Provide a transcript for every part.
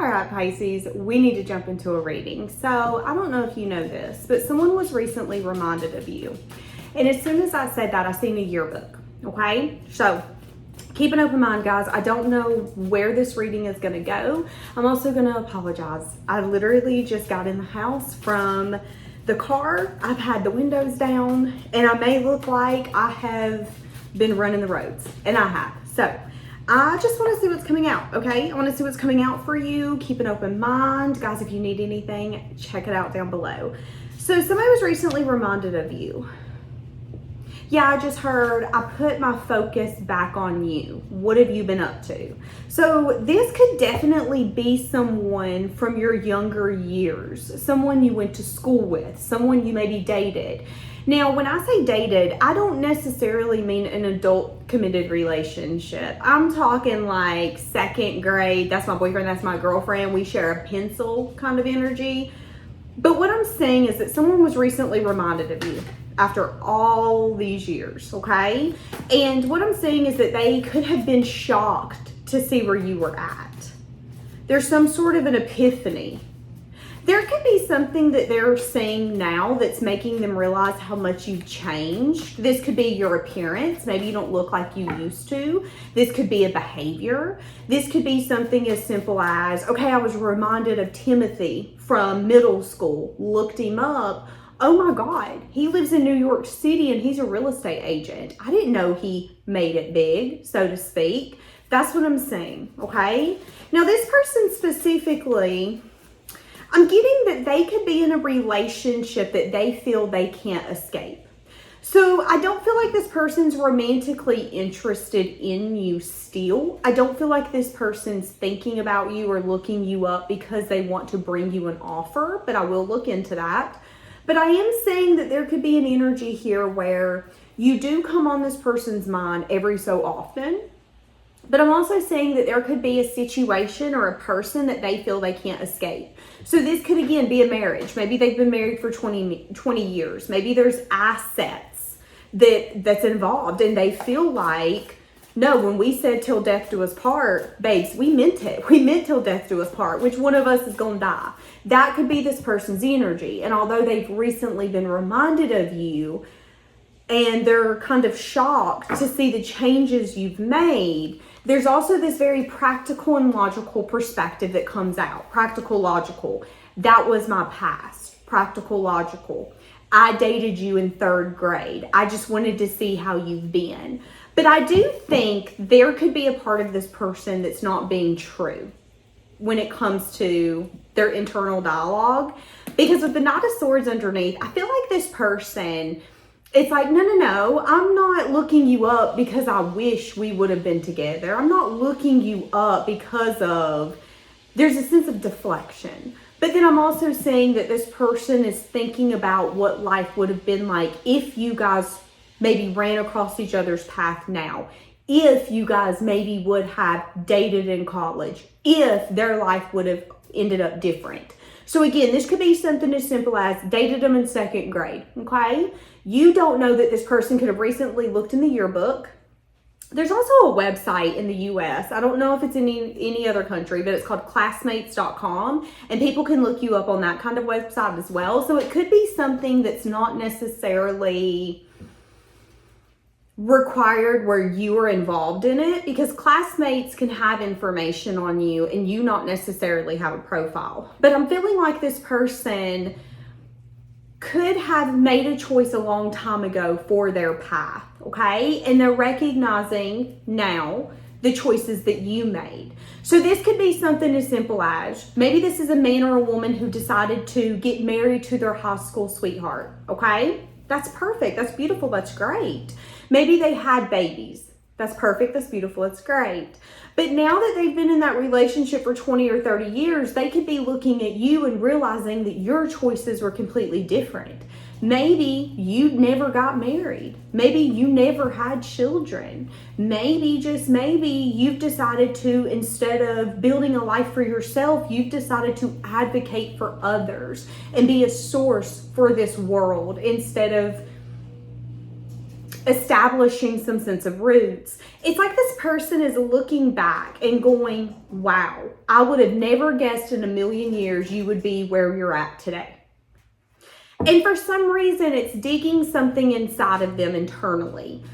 All right, Pisces, we need to jump into a reading. So I don't know if you know this, but someone was recently reminded of you. And as soon as I said that, I seen a yearbook, okay? So keep an open mind, guys. I don't know where this reading is going to go. I'm also going to apologize. I literally just got in the house from the car. I've had the windows down, and I may look like I have been running the roads, and I have. So I just want to see what's coming out, okay? I want to see what's coming out for you. Keep an open mind. Guys, if you need anything, check it out down below. So somebody was recently reminded of you. Yeah, I just heard, I put my focus back on you. What have you been up to? So this could definitely be someone from your younger years, someone you went to school with, someone you maybe dated. Now, when I say dated, I don't necessarily mean an adult committed relationship. I'm talking like second grade. That's my boyfriend, that's my girlfriend. We share a pencil kind of energy. But what I'm saying is that someone was recently reminded of you after all these years, okay? And what I'm saying is that they could have been shocked to see where you were at. There's some sort of an epiphany. There could be something that they're seeing now that's making them realize how much you've changed. This could be your appearance. Maybe you don't look like you used to. This could be a behavior. This could be something as simple as, okay, I was reminded of Timothy from middle school, looked him up. Oh my God, he lives in New York City and he's a real estate agent. I didn't know he made it big, so to speak. That's what I'm saying, okay? Now this person specifically, I'm getting that they could be in a relationship that they feel they can't escape. So I don't feel like this person's romantically interested in you still. I don't feel like this person's thinking about you or looking you up because they want to bring you an offer, but I will look into that. But I am saying that there could be an energy here where you do come on this person's mind every so often. But I'm also saying that there could be a situation or a person that they feel they can't escape. So this could, again, be a marriage. Maybe they've been married for 20 years. Maybe there's assets that's involved and they feel like, no, when we said till death do us part, babes, we meant it. We meant till death do us part. Which one of us is going to die? That could be this person's energy. And although they've recently been reminded of you and they're kind of shocked to see the changes you've made, there's also this very practical and logical perspective that comes out. Practical, logical. That was my past. Practical, logical. I dated you in third grade. I just wanted to see how you've been. But I do think there could be a part of this person that's not being true when it comes to their internal dialogue. Because with the Knight of Swords underneath, I feel like this person, it's like, no, I'm not looking you up because I wish we would have been together. I'm not looking you up because of, there's a sense of deflection. But then I'm also saying that this person is thinking about what life would have been like if you guys maybe ran across each other's path now. If you guys maybe would have dated in college. If their life would have ended up different. So again, this could be something as simple as dated them in second grade, okay? You don't know that this person could have recently looked in the yearbook. There's also a website in the US. I don't know if it's in any other country, but it's called classmates.com. And people can look you up on that kind of website as well. So it could be something that's not necessarily required where you are involved in it, because classmates can have information on you and you not necessarily have a profile. But I'm feeling like this person could have made a choice a long time ago for their path, okay? And they're recognizing now the choices that you made. So this could be something as simple as, maybe this is a man or a woman who decided to get married to their high school sweetheart, okay? That's perfect, that's beautiful, that's great. Maybe they had babies. That's perfect, that's beautiful, that's great. But now that they've been in that relationship for 20 or 30 years, they could be looking at you and realizing that your choices were completely different. Maybe you never got married. Maybe you never had children. Maybe, just maybe, you've decided to, instead of building a life for yourself, you've decided to advocate for others and be a source for this world instead of establishing some sense of roots. It's like this person is looking back and going, wow, I would have never guessed in a million years you would be where you're at today. And for some reason, it's digging something inside of them internally.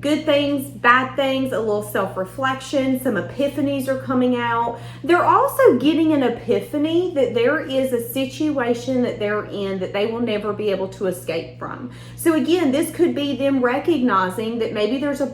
Good things, bad things, a little self-reflection, some epiphanies are coming out. They're also getting an epiphany that there is a situation that they're in that they will never be able to escape from. So again, this could be them recognizing that maybe there's a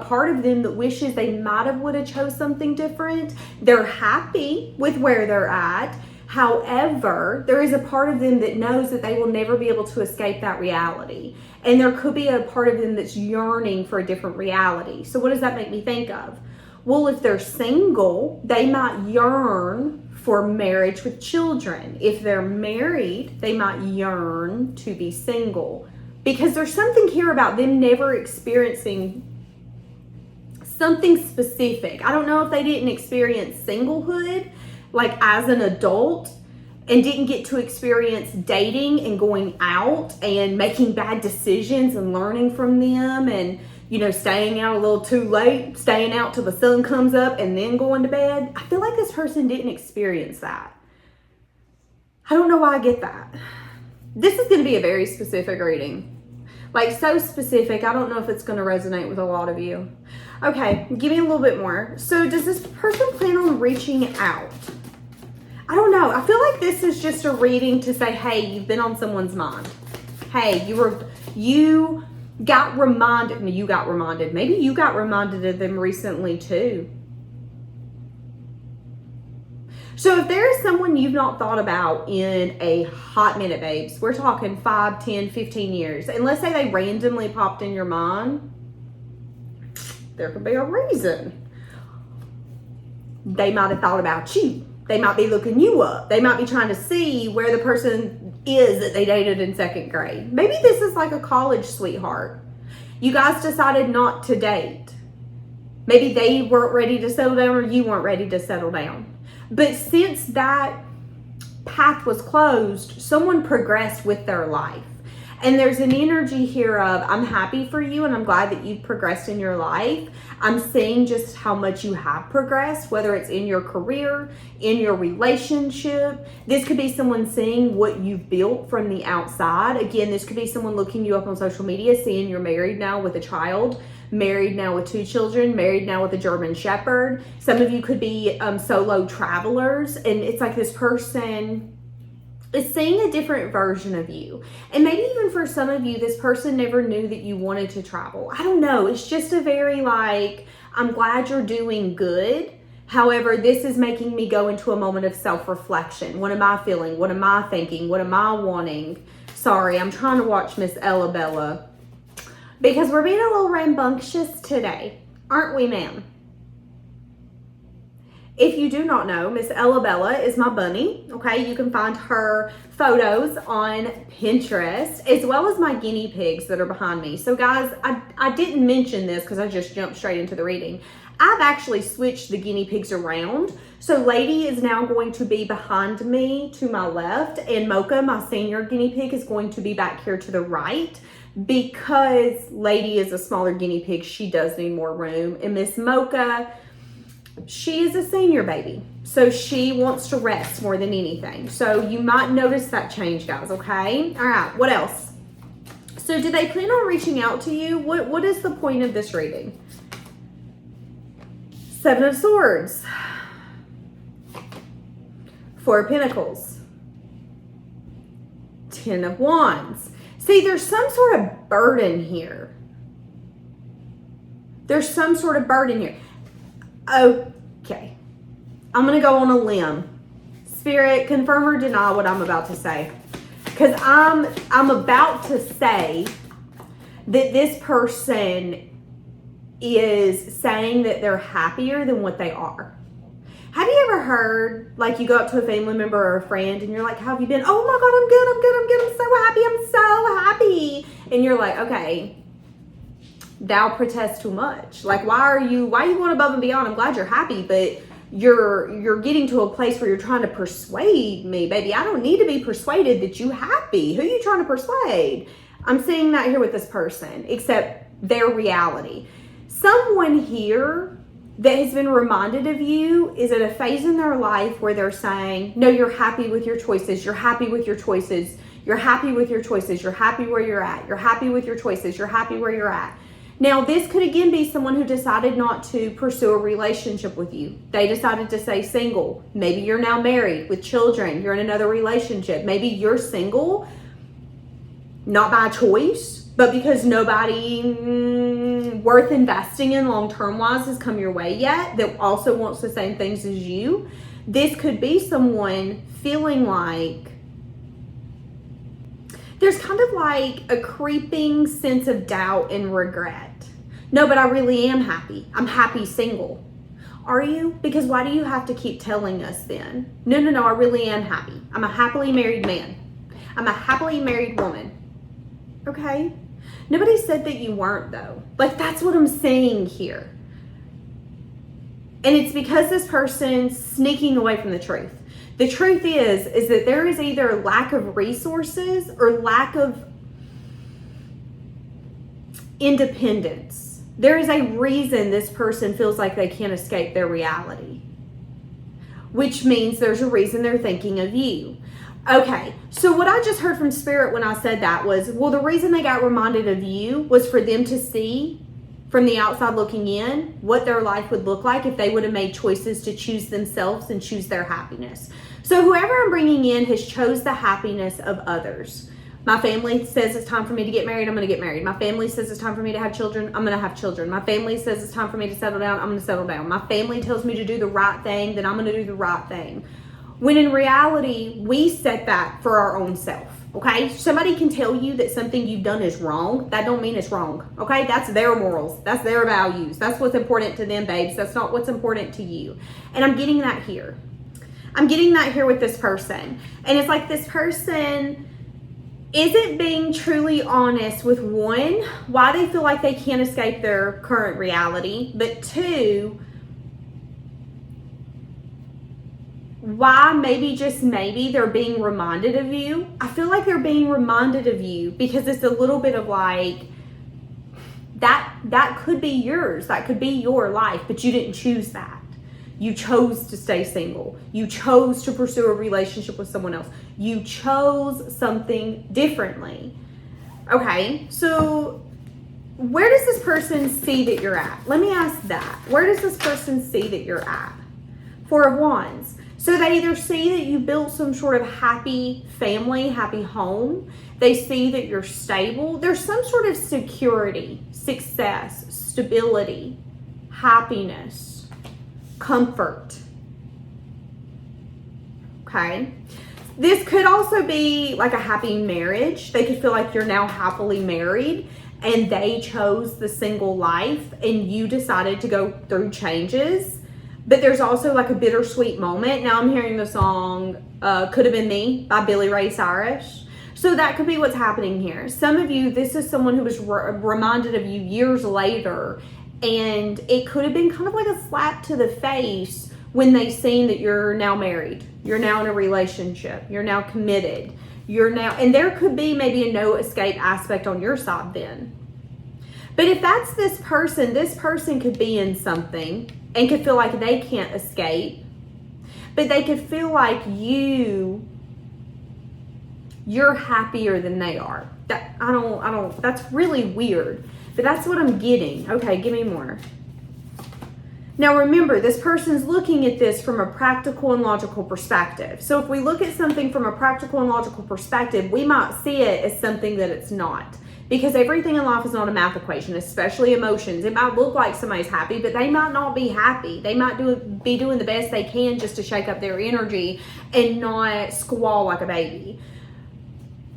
part of them that wishes they might have would have chose something different. They're happy with where they're at. However, there is a part of them that knows that they will never be able to escape that reality. And there could be a part of them that's yearning for a different reality. So what does that make me think of? Well, if they're single, they might yearn for marriage with children. If they're married, they might yearn to be single. Because there's something here about them never experiencing something specific. I don't know if they didn't experience singlehood, like as an adult, and didn't get to experience dating and going out and making bad decisions and learning from them and, you know, staying out a little too late, staying out till the sun comes up and then going to bed. I feel like this person didn't experience that. I don't know why I get that. This is going to be a very specific reading. Like so specific, I don't know if it's going to resonate with a lot of you. Okay, give me a little bit more. So does this person plan on reaching out? I don't know. I feel like this is just a reading to say, hey, you've been on someone's mind. Hey, you got reminded. Maybe you got reminded of them recently too. So if there is someone you've not thought about in a hot minute, babes, we're talking 5, 10, 15 years. And let's say they randomly popped in your mind. There could be a reason. They might have thought about you. They might be looking you up. They might be trying to see where the person is that they dated in 2nd grade. Maybe this is like a college sweetheart. You guys decided not to date. Maybe they weren't ready to settle down or you weren't ready to settle down. But since that path was closed, someone progressed with their life. And there's an energy here of, I'm happy for you and I'm glad that you've progressed in your life. I'm seeing just how much you have progressed, whether it's in your career, in your relationship. This could be someone seeing what you've built from the outside. Again, this could be someone looking you up on social media, seeing you're married now with a child, married now with 2 children, married now with a German Shepherd. Some of you could be solo travelers, and it's like this person is seeing a different version of you. And maybe even for some of you, this person never knew that you wanted to travel. I don't know. It's just a very like, I'm glad you're doing good. However, this is making me go into a moment of self-reflection. What am I feeling? What am I thinking? What am I wanting? Sorry, I'm trying to watch Miss Ella Bella because we're being a little rambunctious today. Aren't we, ma'am? If you do not know, Miss Ella Bella is my bunny, okay? You can find her photos on Pinterest, as well as my guinea pigs that are behind me. So guys, I didn't mention this because I just jumped straight into the reading. I've actually switched the guinea pigs around. So Lady is now going to be behind me to my left, and Mocha, my senior guinea pig, is going to be back here to the right. Because Lady is a smaller guinea pig, she does need more room. And Miss Mocha, she is a senior baby, so she wants to rest more than anything. So you might notice that change, guys, okay? All right, what else? So do they plan on reaching out to you? What is the point of this reading? 7 of Swords. 4 of Pentacles. 10 of Wands. See, there's some sort of burden here. There's some sort of burden here. Okay, I'm gonna go on a limb. Spirit, confirm or deny what I'm about to say, because I'm about to say that this person is saying that they're happier than what they are. Have you ever heard, like, you go up to a family member or a friend and you're like, how have you been? Oh my God, I'm so happy. And you're like, okay, thou protest too much. Like, why are you going above and beyond? I'm glad you're happy, but you're getting to a place where you're trying to persuade me, baby. I don't need to be persuaded that you happy. Who are you trying to persuade? I'm seeing that here with this person, except their reality. Someone here that has been reminded of you is at a phase in their life where they're saying, no, you're happy with your choices. You're happy with your choices. You're happy with your choices. You're happy where you're at. You're happy with your choices. You're happy where you're at. Now, this could again be someone who decided not to pursue a relationship with you. They decided to stay single. Maybe you're now married with children. You're in another relationship. Maybe you're single, not by choice, but because nobody worth investing in long-term wise has come your way yet that also wants the same things as you. This could be someone feeling like there's kind of like a creeping sense of doubt and regret. No, but I really am happy. I'm happy single. Are you? Because why do you have to keep telling us then? No, I really am happy. I'm a happily married man. I'm a happily married woman. Okay? Nobody said that you weren't though. Like, that's what I'm saying here. And it's because this person's sneaking away from the truth. The truth is that there is either lack of resources or lack of independence. There is a reason this person feels like they can't escape their reality, which means there's a reason they're thinking of you. Okay, so what I just heard from Spirit when I said that was, well, the reason they got reminded of you was for them to see from the outside looking in what their life would look like if they would have made choices to choose themselves and choose their happiness. So whoever I'm bringing in has chose the happiness of others. My family says it's time for me to get married, I'm going to get married. My family says it's time for me to have children, I'm going to have children. My family says it's time for me to settle down, I'm going to settle down. My family tells me to do the right thing, then I'm going to do the right thing. When in reality, we set that for our own self, okay? Somebody can tell you that something you've done is wrong. That don't mean it's wrong, okay? That's their morals. That's their values. That's what's important to them, babes. That's not what's important to you. And I'm getting that here. I'm getting that here with this person. And it's like this person isn't being truly honest with, one, why they feel like they can't escape their current reality, but two, why maybe, just maybe, they're being reminded of you. I feel like they're being reminded of you because it's a little bit of like, that could be yours. That could be your life, but you didn't choose that. You chose to stay single. You chose to pursue a relationship with someone else. You chose something differently. Okay, so where does this person see that you're at? Let me ask that. Where does this person see that you're at? Four of Wands. So they either see that you built some sort of happy family, happy home. They see that you're stable. There's some sort of security, success, stability, happiness, comfort. Okay. This could also be like a happy marriage. They could feel like you're now happily married and they chose the single life and you decided to go through changes. But there's also like a bittersweet moment. Now I'm hearing the song Could Have Been Me by Billy Ray Cyrus. So that could be what's happening here. Some of you, this is someone who was reminded of you years later, and it could have been kind of like a slap to the face when they seen that you're now married. You're now in a relationship. You're now committed. And there could be maybe a no escape aspect on your side then. But if that's this person could be in something and could feel like they can't escape, but they could feel like you're happier than they are. That's really weird, but that's what I'm getting. Okay, give me more. Now remember, this person's looking at this from a practical and logical perspective. So if we look at something from a practical and logical perspective, we might see it as something that it's not. Because everything in life is not a math equation, especially emotions. It might look like somebody's happy, but they might not be happy. They might be doing the best they can just to shake up their energy and not squall like a baby.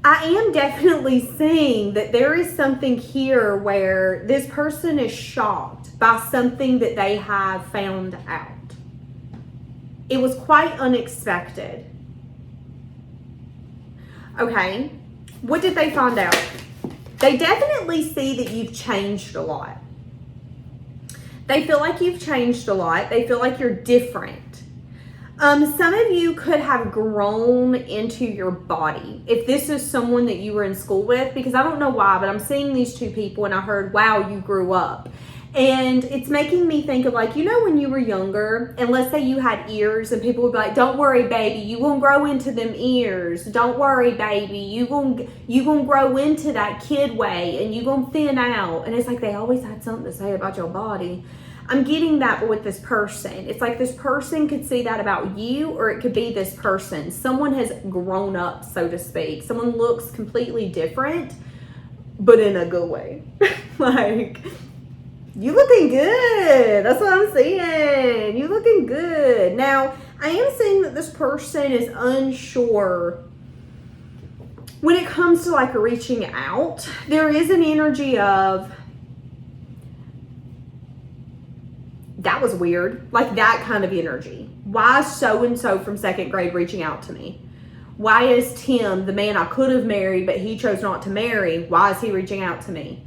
I am definitely seeing that there is something here where this person is shocked by something that they have found out. It was quite unexpected. Okay, what did they find out? They definitely see that you've changed a lot. They feel like you've changed a lot. They feel like you're different. Some of you could have grown into your body. If this is someone that you were in school with, because I don't know why, but I'm seeing these two people and I heard, wow, you grew up. And it's making me think of like, you know, when you were younger and let's say you had ears and people would be like, don't worry, baby, you won't grow into them ears. Don't worry, baby, you gonna grow into that kid way and you gonna thin out. And it's like they always had something to say about your body. I'm getting that, but with this person, it's like this person could see that about you, or it could be this person. Someone has grown up, so to speak. Someone looks completely different, but in a good way. Like, you looking good. That's what I'm seeing. You looking good. Now, I am seeing that this person is unsure when it comes to like reaching out. There is an energy of, that was weird. Like that kind of energy. Why is so-and-so from second grade reaching out to me? Why is Tim, the man I could have married, but he chose not to marry, why is he reaching out to me?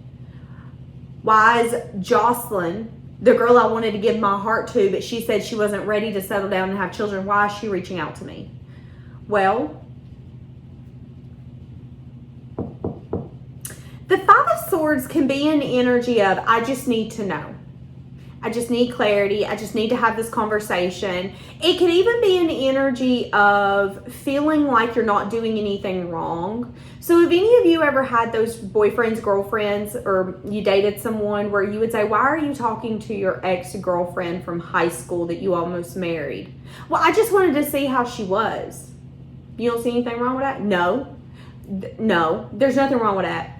Why is Jocelyn, the girl I wanted to give my heart to, but she said she wasn't ready to settle down and have children, why is she reaching out to me? Well, the Five of Swords can be an energy of, I just need to know. I just need clarity. I just need to have this conversation. It could even be an energy of feeling like you're not doing anything wrong. So have any of you ever had those boyfriends, girlfriends, or you dated someone where you would say, why are you talking to your ex-girlfriend from high school that you almost married? Well, I just wanted to see how she was. You don't see anything wrong with that? No. No, there's nothing wrong with that.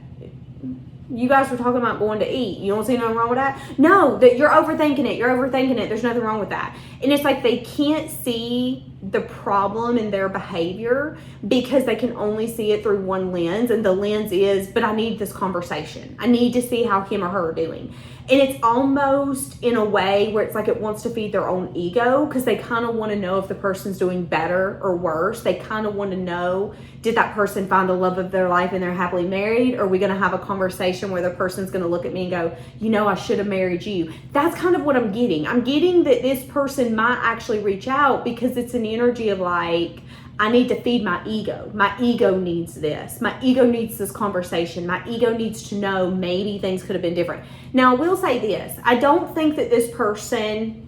You guys were talking about going to eat. You don't see nothing wrong with that? No, that you're overthinking it. You're overthinking it. There's nothing wrong with that. And it's like they can't see the problem in their behavior because they can only see it through one lens. And the lens is, but I need this conversation. I need to see how him or her are doing. And it's almost in a way where it's like it wants to feed their own ego because they kind of want to know if the person's doing better or worse. They kind of want to know, did that person find the love of their life and they're happily married? Or are we going to have a conversation where the person's going to look at me and go, you know, I should have married you? That's kind of what I'm getting. I'm getting that this person might actually reach out because it's an energy of like, I need to feed my ego. My ego needs this. My ego needs this conversation. My ego needs to know maybe things could have been different. Now, I will say this. I don't think that this person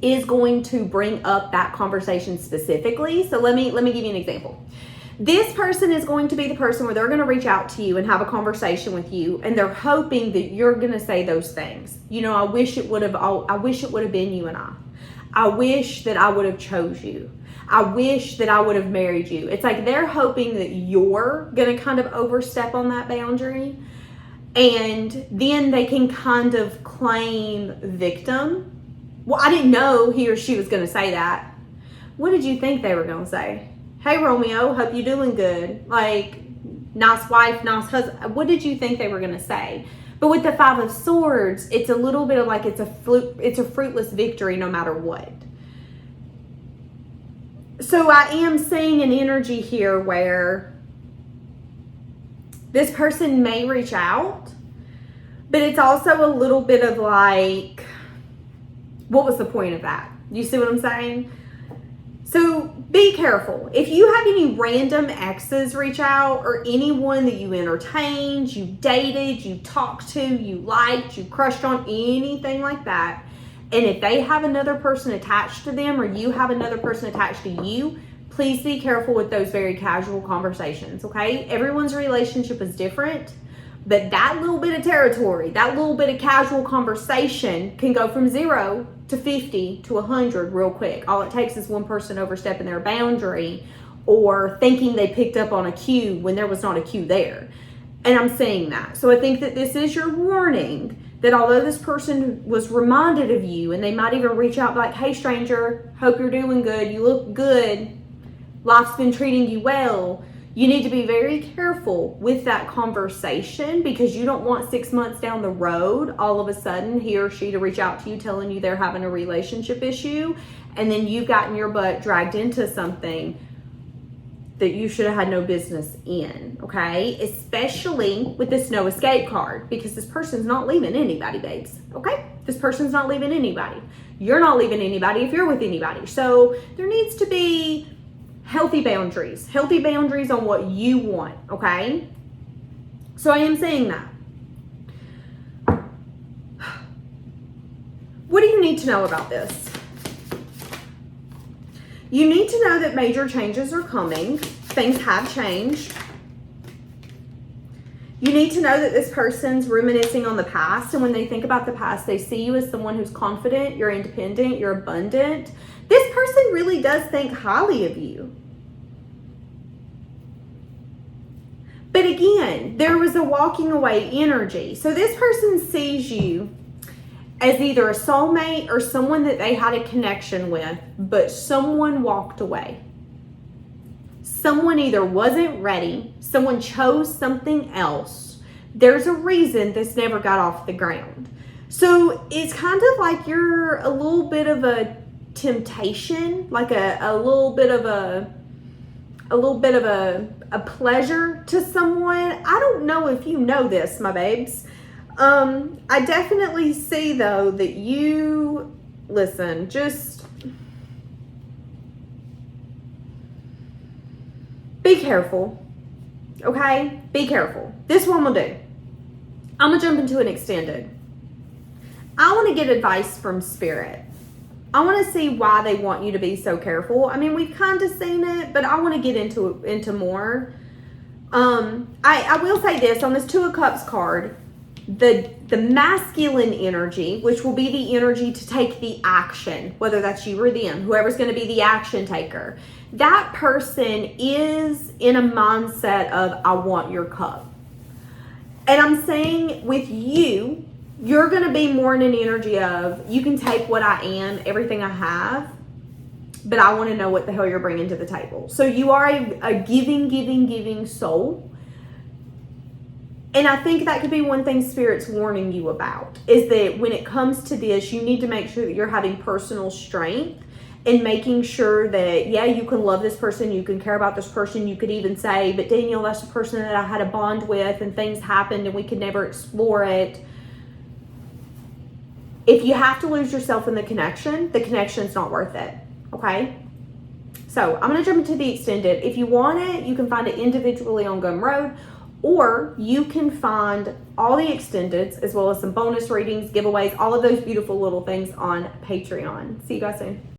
is going to bring up that conversation specifically. So let me give you an example. This person is going to be the person where they're going to reach out to you and have a conversation with you, and they're hoping that you're going to say those things. You know, I wish it would have been you and I. I wish that I would have chose you. I wish that I would have married you. It's like they're hoping that you're going to kind of overstep on that boundary, and then they can kind of claim victim. Well, I didn't know he or she was going to say that. What did you think they were going to say? Hey, Romeo, hope you're doing good. Like, nice wife, nice husband. What did you think they were going to say? But with the Five of Swords, it's a little bit of like it's a fruitless victory no matter what. So I am seeing an energy here where this person may reach out, but it's also a little bit of like, what was the point of that? You see what I'm saying? So be careful. If you have any random exes reach out, or anyone that you entertained, you dated, you talked to, you liked, you crushed on, anything like that, and if they have another person attached to them or you have another person attached to you, please be careful with those very casual conversations, okay? Everyone's relationship is different, but that little bit of territory, that little bit of casual conversation can go from 0 to 50 to 100 real quick. All it takes is one person overstepping their boundary or thinking they picked up on a cue when there was not a cue there. And I'm saying that. So I think that this is your warning that although this person was reminded of you, and they might even reach out like, hey stranger, hope you're doing good, you look good, life's been treating you well, you need to be very careful with that conversation because you don't want 6 months down the road, all of a sudden he or she to reach out to you telling you they're having a relationship issue, and then you've gotten your butt dragged into something that you should have had no business in, okay? Especially with this no escape card, because this person's not leaving anybody, babes, okay? This person's not leaving anybody. You're not leaving anybody if you're with anybody. So there needs to be healthy boundaries on what you want, okay? So I am saying that. What do you need to know about this? You need to know that major changes are coming. Things have changed. You need to know that this person's reminiscing on the past, and when they think about the past, they see you as someone who's confident, you're independent, you're abundant. This person really does think highly of you. But again, there was a walking away energy. So this person sees you as either a soulmate or someone that they had a connection with, but someone walked away. Someone either wasn't ready, someone chose something else. There's a reason this never got off the ground. So it's kind of like you're a little bit of a temptation, like a little bit of a pleasure to someone. I don't know if you know this, my babes. I definitely see though that you, listen, just be careful, okay? Be careful. This one will do. I'm gonna jump into an extended. I want to get advice from Spirit. I want to see why they want you to be so careful. I mean, we've kind of seen it, but I want to get into more. I will say this on this Two of Cups card. The masculine energy, which will be the energy to take the action, whether that's you or them, whoever's going to be the action taker, that person is in a mindset of, I want your cup. And I'm saying with you, you're going to be more in an energy of, you can take what I am, everything I have, but I want to know what the hell you're bringing to the table. So you are a giving soul. And I think that could be one thing Spirit's warning you about, is that when it comes to this, you need to make sure that you're having personal strength and making sure that, yeah, you can love this person, you can care about this person, you could even say, but Danielle, that's the person that I had a bond with and things happened and we could never explore it. If you have to lose yourself in the connection's not worth it, okay? So I'm going to jump into the extended. If you want it, you can find it individually on Gumroad, or you can find all the extendeds as well as some bonus readings, giveaways, all of those beautiful little things on Patreon. See you guys soon.